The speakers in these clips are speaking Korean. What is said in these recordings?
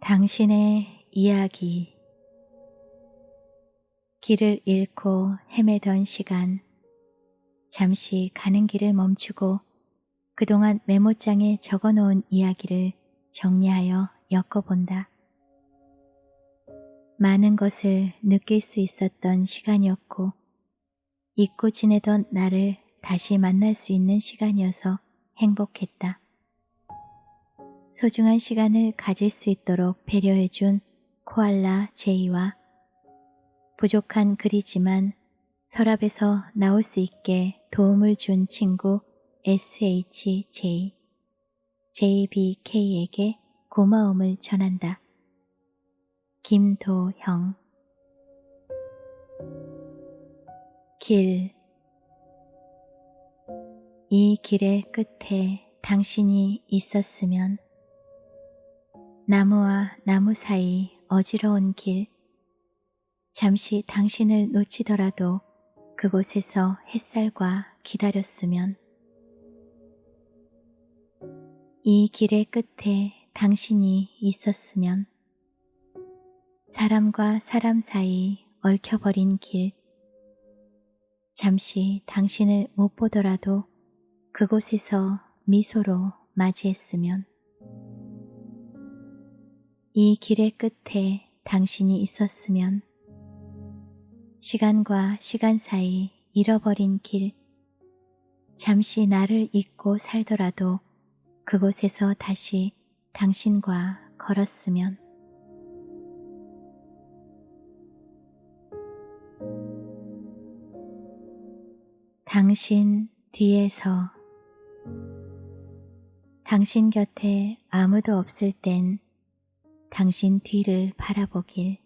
당신의 이야기. 길을 잃고 헤매던 시간, 잠시 가는 길을 멈추고 그동안 메모장에 적어놓은 이야기를 정리하여 엮어본다. 많은 것을 느낄 수 있었던 시간이었고 잊고 지내던 나를 다시 만날 수 있는 시간이어서 행복했다. 소중한 시간을 가질 수 있도록 배려해준 코알라 제이와 부족한 글이지만 서랍에서 나올 수 있게 도움을 준 친구 SHJ, JBK에게 고마움을 전한다. 김도형. 길. 이 길의 끝에 당신이 있었으면. 나무와 나무 사이 어지러운 길. 잠시 당신을 놓치더라도 그곳에서 햇살과 기다렸으면. 이 길의 끝에 당신이 있었으면. 사람과 사람 사이 얽혀버린 길. 잠시 당신을 못 보더라도 그곳에서 미소로 맞이했으면. 이 길의 끝에 당신이 있었으면. 시간과 시간 사이 잃어버린 길. 잠시 나를 잊고 살더라도 그곳에서 다시 당신과 걸었으면. 당신 뒤에서. 당신 곁에 아무도 없을 땐 당신 뒤를 바라보길.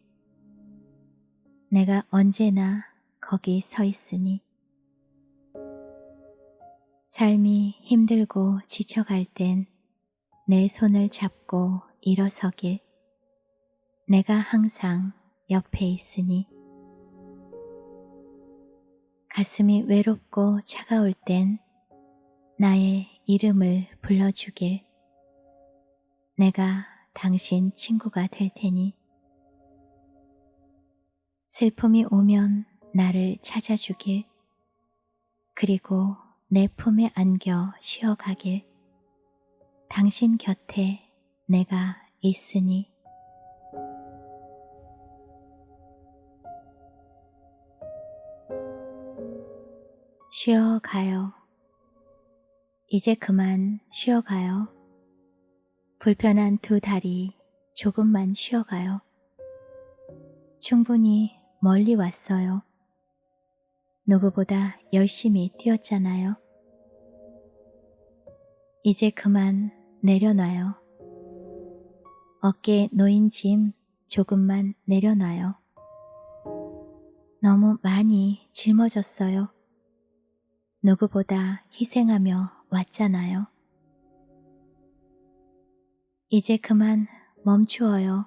내가 언제나 거기 서 있으니. 삶이 힘들고 지쳐갈 땐 내 손을 잡고 일어서길. 내가 항상 옆에 있으니. 가슴이 외롭고 차가울 땐 나의 이름을 불러주길. 내가 당신 친구가 될 테니. 슬픔이 오면 나를 찾아주길. 그리고 내 품에 안겨 쉬어가길. 당신 곁에 내가 있으니. 쉬어가요. 이제 그만 쉬어가요. 불편한 두 다리 조금만 쉬어가요. 충분히 멀리 왔어요. 누구보다 열심히 뛰었잖아요. 이제 그만 내려놔요. 어깨에 놓인 짐 조금만 내려놔요. 너무 많이 짊어졌어요. 누구보다 희생하며 왔잖아요. 이제 그만 멈추어요.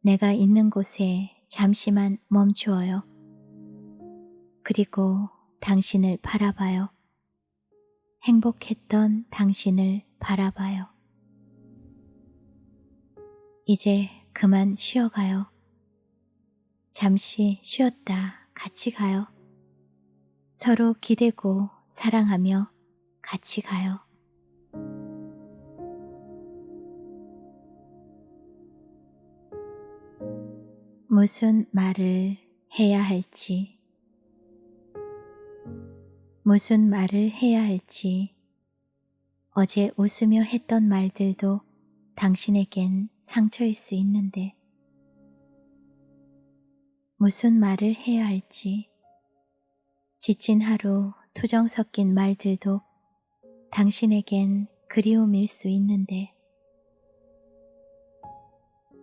내가 있는 곳에 잠시만 멈추어요. 그리고 당신을 바라봐요. 행복했던 당신을 바라봐요. 이제 그만 쉬어가요. 잠시 쉬었다 같이 가요. 서로 기대고 사랑하며 같이 가요. 무슨 말을 해야 할지. 무슨 말을 해야 할지. 어제 웃으며 했던 말들도 당신에겐 상처일 수 있는데. 무슨 말을 해야 할지. 지친 하루 투정 섞인 말들도 당신에겐 그리움일 수 있는데.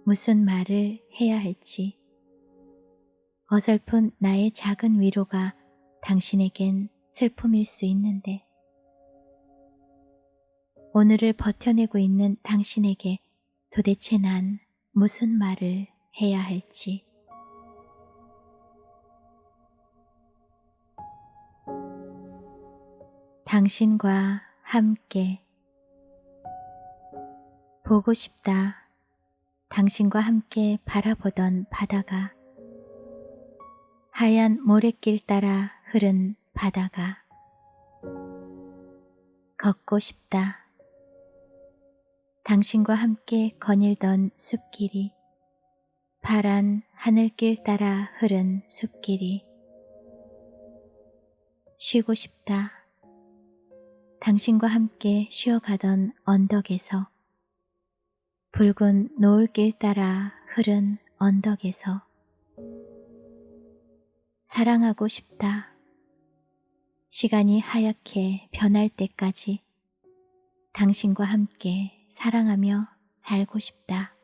무슨 말을 해야 할지. 어설픈 나의 작은 위로가 당신에겐 슬픔일 수 있는데. 오늘을 버텨내고 있는 당신에게 도대체 난 무슨 말을 해야 할지. 당신과 함께. 보고 싶다. 당신과 함께 바라보던 바다가, 하얀 모래길 따라 흐른 바다가, 걷고 싶다. 당신과 함께 거닐던 숲길이, 파란 하늘길 따라 흐른 숲길이, 쉬고 싶다. 당신과 함께 쉬어가던 언덕에서, 붉은 노을길 따라 흐른 언덕에서, 사랑하고 싶다. 시간이 하얗게 변할 때까지 당신과 함께 사랑하며 살고 싶다.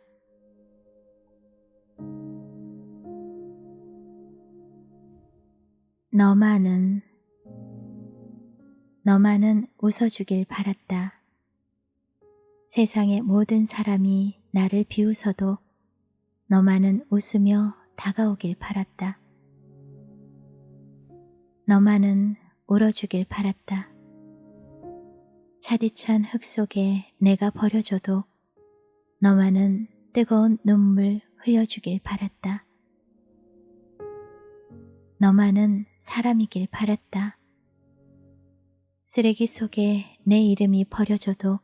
너만은 웃어주길 바랐다. 세상의 모든 사람이 나를 비웃어도 너만은 웃으며 다가오길 바랐다. 너만은 울어주길 바랐다. 차디찬 흙 속에 내가 버려져도 너만은 뜨거운 눈물 흘려주길 바랐다. 너만은 사람이길 바랐다. 쓰레기 속에 내 이름이 버려져도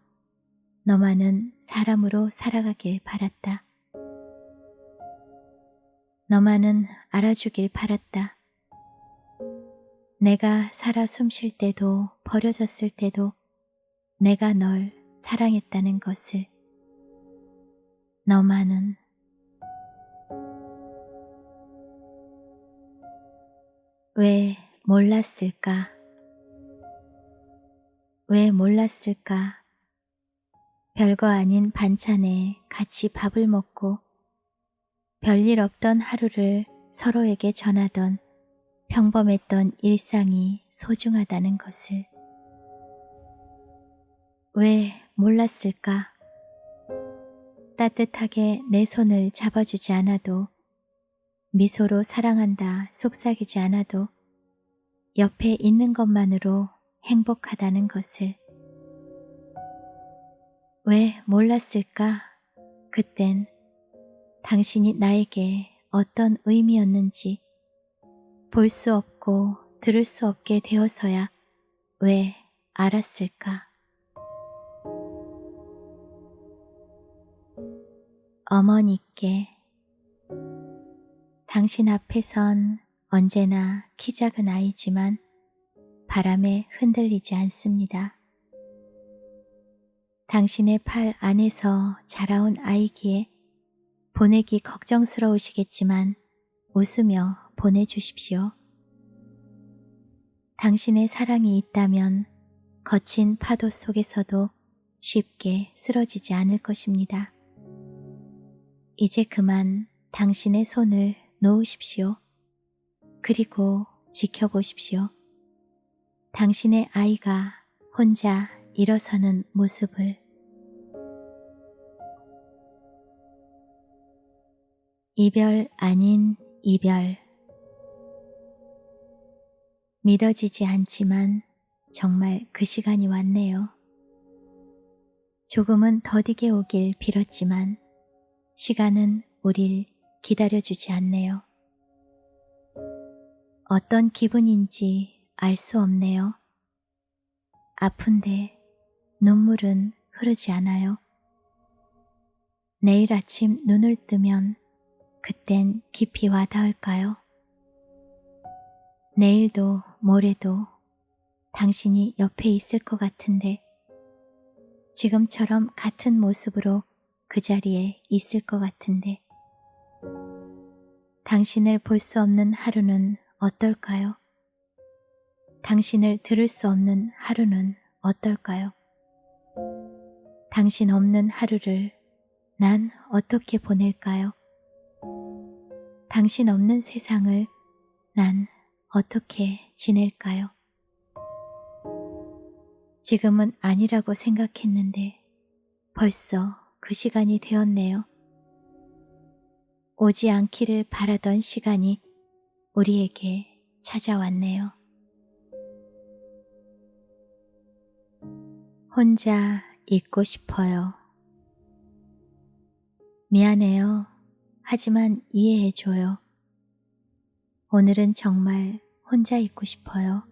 너만은 사람으로 살아가길 바랐다. 너만은 알아주길 바랐다. 내가 살아 숨쉴 때도 버려졌을 때도 내가 널 사랑했다는 것을. 너만은. 왜 몰랐을까? 왜 몰랐을까? 별거 아닌 반찬에 같이 밥을 먹고 별일 없던 하루를 서로에게 전하던 평범했던 일상이 소중하다는 것을. 왜 몰랐을까? 따뜻하게 내 손을 잡아주지 않아도, 미소로 사랑한다 속삭이지 않아도 옆에 있는 것만으로 행복하다는 것을. 왜 몰랐을까? 그땐 당신이 나에게 어떤 의미였는지 볼 수 없고 들을 수 없게 되어서야 왜 알았을까? 어머니께. 당신 앞에선 언제나 키 작은 아이지만 바람에 흔들리지 않습니다. 당신의 팔 안에서 자라온 아이기에 보내기 걱정스러우시겠지만 웃으며 보내주십시오. 당신의 사랑이 있다면 거친 파도 속에서도 쉽게 쓰러지지 않을 것입니다. 이제 그만 당신의 손을 놓으십시오. 그리고 지켜보십시오. 당신의 아이가 혼자 일어서는 모습을. 이별 아닌 이별. 믿어지지 않지만 정말 그 시간이 왔네요. 조금은 더디게 오길 빌었지만 시간은 우릴 기다려주지 않네요. 어떤 기분인지 알 수 없네요. 아픈데 눈물은 흐르지 않아요. 내일 아침 눈을 뜨면 그땐 깊이 와닿을까요? 내일도 모레도 당신이 옆에 있을 것 같은데 지금처럼 같은 모습으로 그 자리에 있을 것 같은데 당신을 볼 수 없는 하루는 어떨까요? 당신을 들을 수 없는 하루는 어떨까요? 당신 없는 하루를 난 어떻게 보낼까요? 당신 없는 세상을 난 어떻게 지낼까요? 지금은 아니라고 생각했는데 벌써 그 시간이 되었네요. 오지 않기를 바라던 시간이 우리에게 찾아왔네요. 혼자 있고 싶어요. 미안해요. 하지만 이해해줘요. 오늘은 정말 혼자 있고 싶어요.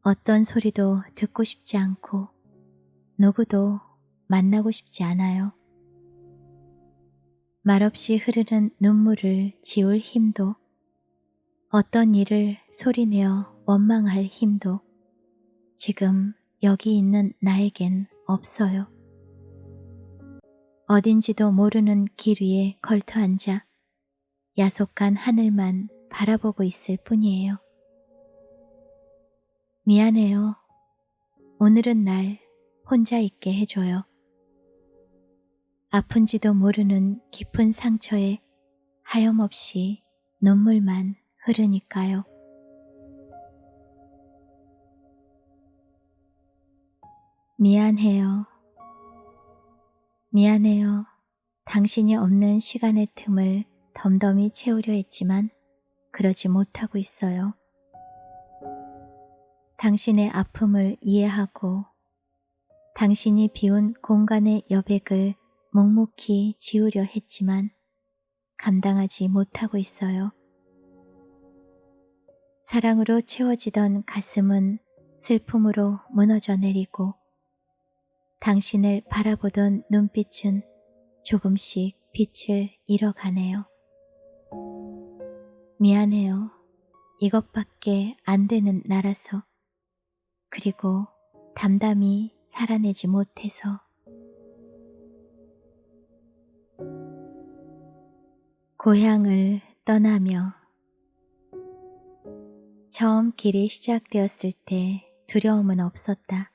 어떤 소리도 듣고 싶지 않고 누구도 만나고 싶지 않아요. 말없이 흐르는 눈물을 지울 힘도, 어떤 일을 소리내어 원망할 힘도 지금 여기 있는 나에겐 없어요. 어딘지도 모르는 길 위에 걸터 앉아 야속한 하늘만 바라보고 있을 뿐이에요. 미안해요. 오늘은 날 혼자 있게 해줘요. 아픈지도 모르는 깊은 상처에 하염없이 눈물만 흐르니까요. 미안해요. 미안해요. 당신이 없는 시간의 틈을 덤덤히 채우려 했지만 그러지 못하고 있어요. 당신의 아픔을 이해하고 당신이 비운 공간의 여백을 묵묵히 지우려 했지만 감당하지 못하고 있어요. 사랑으로 채워지던 가슴은 슬픔으로 무너져 내리고 당신을 바라보던 눈빛은 조금씩 빛을 잃어가네요. 미안해요. 이것밖에 안 되는 나라서, 그리고 담담히 살아내지 못해서. 고향을 떠나며 처음 길이 시작되었을 때 두려움은 없었다.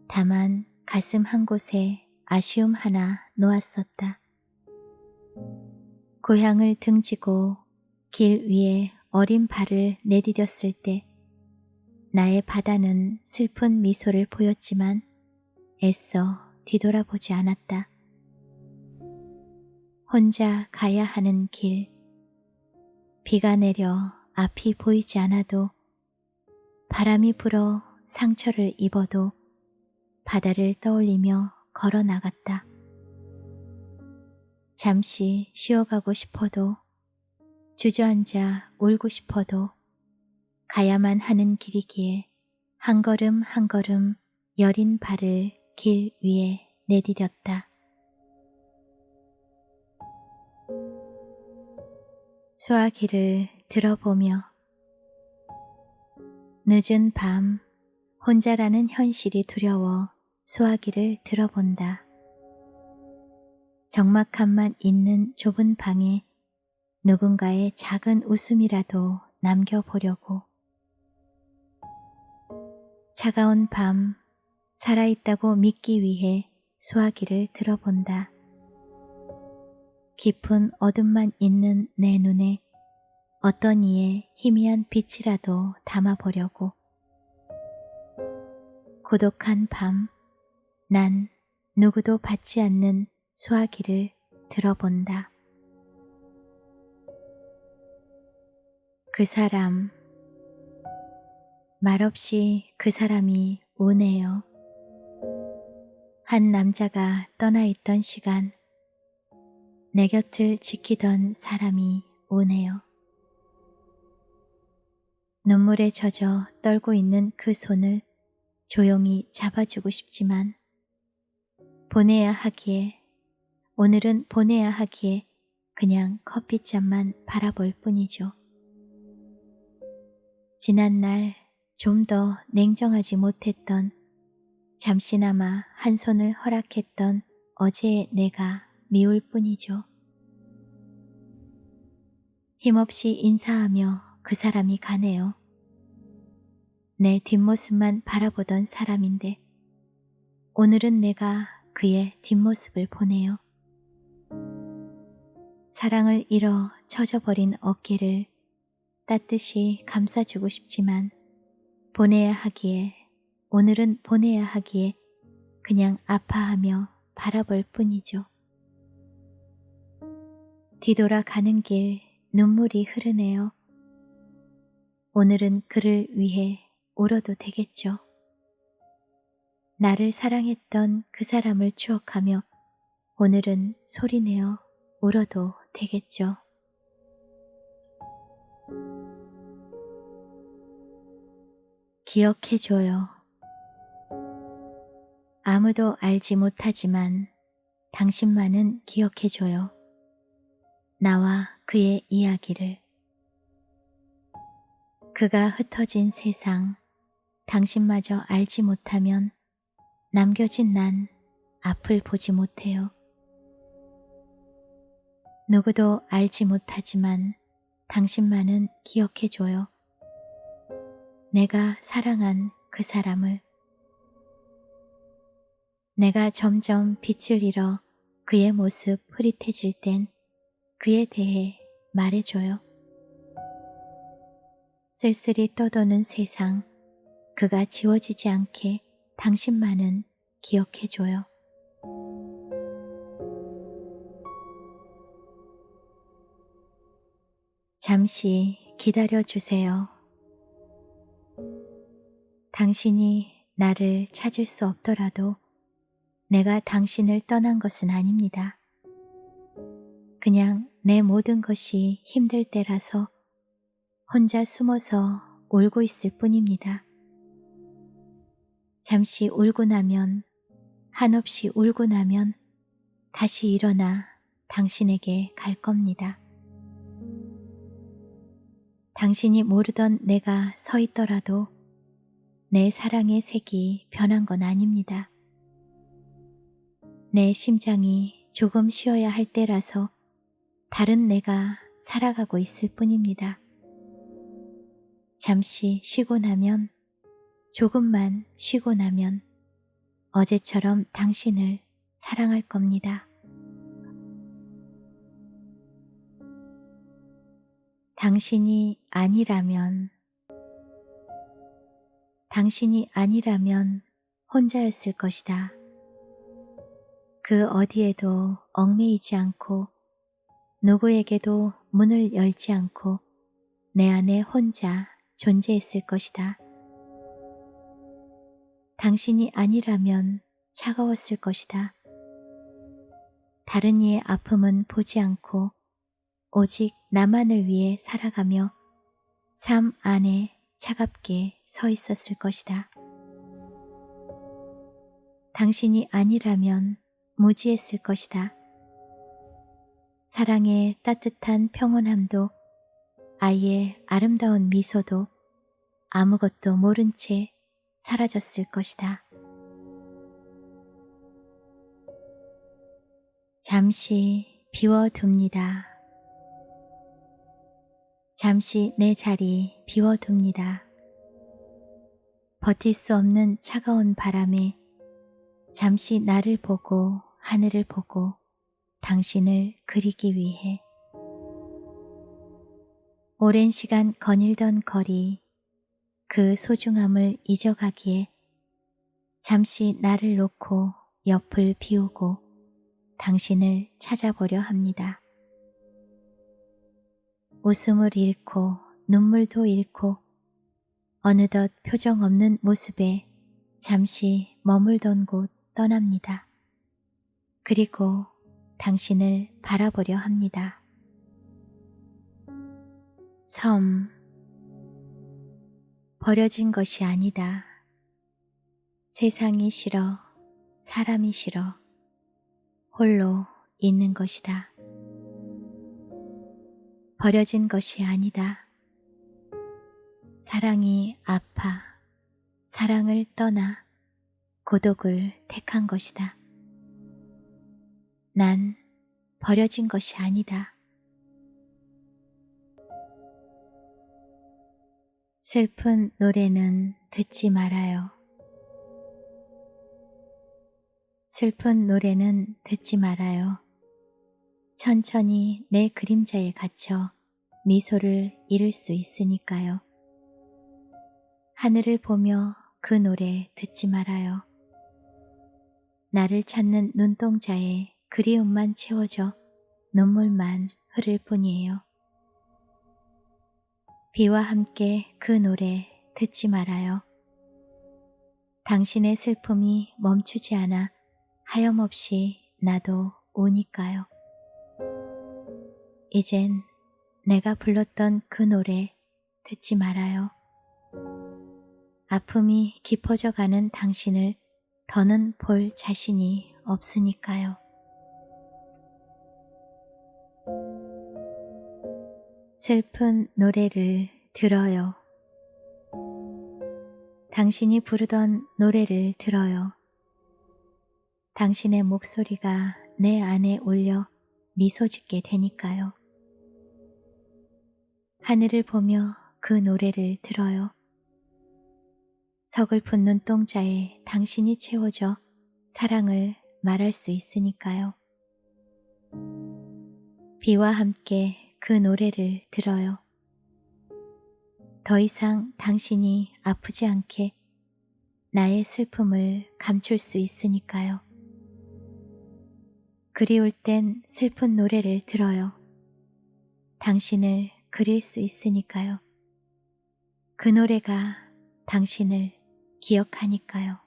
다만 가슴 한 곳에 아쉬움 하나 놓았었다. 고향을 등지고 길 위에 어린 발을 내디뎠을 때 나의 바다는 슬픈 미소를 보였지만 애써 뒤돌아보지 않았다. 혼자 가야 하는 길, 비가 내려 앞이 보이지 않아도 바람이 불어 상처를 입어도 바다를 떠올리며 걸어 나갔다. 잠시 쉬어가고 싶어도 주저앉아 울고 싶어도 가야만 하는 길이기에 한 걸음 한 걸음 여린 발을 길 위에 내디뎠다. 수화기를 들어보며 늦은 밤 혼자라는 현실이 두려워 수화기를 들어본다. 적막함만 있는 좁은 방에 누군가의 작은 웃음이라도 남겨보려고. 차가운 밤 살아있다고 믿기 위해 수화기를 들어본다. 깊은 어둠만 있는 내 눈에 어떤 이의 희미한 빛이라도 담아보려고. 고독한 밤, 난 누구도 받지 않는 수화기를 들어본다. 그 사람, 말없이 그 사람이 우네요. 한 남자가 떠나 있던 시간, 내 곁을 지키던 사람이 우네요. 눈물에 젖어 떨고 있는 그 손을 조용히 잡아주고 싶지만 보내야 하기에, 오늘은 보내야 하기에 그냥 커피잔만 바라볼 뿐이죠. 지난날 좀 더 냉정하지 못했던, 잠시나마 한 손을 허락했던 어제의 내가 미울 뿐이죠. 힘없이 인사하며 그 사람이 가네요. 내 뒷모습만 바라보던 사람인데 오늘은 내가 그의 뒷모습을 보네요. 사랑을 잃어 처져버린 어깨를 따뜻이 감싸주고 싶지만 보내야 하기에, 오늘은 보내야 하기에 그냥 아파하며 바라볼 뿐이죠. 뒤돌아가는 길 눈물이 흐르네요. 오늘은 그를 위해 울어도 되겠죠. 나를 사랑했던 그 사람을 추억하며 오늘은 소리내어 울어도 되겠죠. 기억해줘요. 아무도 알지 못하지만 당신만은 기억해줘요. 나와 그의 이야기를. 그가 흩어진 세상, 당신마저 알지 못하면 남겨진 난 앞을 보지 못해요. 누구도 알지 못하지만 당신만은 기억해줘요. 내가 사랑한 그 사람을. 내가 점점 빛을 잃어 그의 모습 흐릿해질 땐 그에 대해 말해줘요. 쓸쓸히 떠도는 세상, 그가 지워지지 않게 당신만은 기억해줘요. 잠시 기다려주세요. 당신이 나를 찾을 수 없더라도 내가 당신을 떠난 것은 아닙니다. 그냥 내 모든 것이 힘들 때라서 혼자 숨어서 울고 있을 뿐입니다. 잠시 울고 나면, 한없이 울고 나면 다시 일어나 당신에게 갈 겁니다. 당신이 모르던 내가 서 있더라도 내 사랑의 색이 변한 건 아닙니다. 내 심장이 조금 쉬어야 할 때라서 다른 내가 살아가고 있을 뿐입니다. 잠시 쉬고 나면, 조금만 쉬고 나면 어제처럼 당신을 사랑할 겁니다. 당신이 아니라면 혼자였을 것이다. 그 어디에도 얽매이지 않고 누구에게도 문을 열지 않고 내 안에 혼자 존재했을 것이다. 당신이 아니라면 차가웠을 것이다. 다른 이의 아픔은 보지 않고 오직 나만을 위해 살아가며 삶 안에 차갑게 서 있었을 것이다. 당신이 아니라면 무지했을 것이다. 사랑의 따뜻한 평온함도 아이의 아름다운 미소도 아무것도 모른 채 사라졌을 것이다. 잠시 비워둡니다. 잠시 내 자리 비워둡니다. 버틸 수 없는 차가운 바람에 잠시 나를 보고 하늘을 보고 당신을 그리기 위해 오랜 시간 거닐던 거리, 그 소중함을 잊어가기에 잠시 나를 놓고 옆을 비우고 당신을 찾아보려 합니다. 웃음을 잃고 눈물도 잃고 어느덧 표정 없는 모습에 잠시 머물던 곳 떠납니다. 그리고 당신을 바라보려 합니다. 섬. 버려진 것이 아니다. 세상이 싫어, 사람이 싫어, 홀로 있는 것이다. 버려진 것이 아니다. 사랑이 아파, 사랑을 떠나 고독을 택한 것이다. 난 버려진 것이 아니다. 슬픈 노래는 듣지 말아요. 슬픈 노래는 듣지 말아요. 천천히 내 그림자에 갇혀 미소를 잃을 수 있으니까요. 하늘을 보며 그 노래 듣지 말아요. 나를 찾는 눈동자에 그리움만 채워져 눈물만 흐를 뿐이에요. 비와 함께 그 노래 듣지 말아요. 당신의 슬픔이 멈추지 않아 하염없이 나도 오니까요. 이젠 내가 불렀던 그 노래 듣지 말아요. 아픔이 깊어져 가는 당신을 더는 볼 자신이 없으니까요. 슬픈 노래를 들어요. 당신이 부르던 노래를 들어요. 당신의 목소리가 내 안에 울려 미소 짓게 되니까요. 하늘을 보며 그 노래를 들어요. 서글픈 눈동자에 당신이 채워져 사랑을 말할 수 있으니까요. 비와 함께 그 노래를 들어요. 더 이상 당신이 아프지 않게 나의 슬픔을 감출 수 있으니까요. 그리울 땐 슬픈 노래를 들어요. 당신을 그릴 수 있으니까요. 그 노래가 당신을 기억하니까요.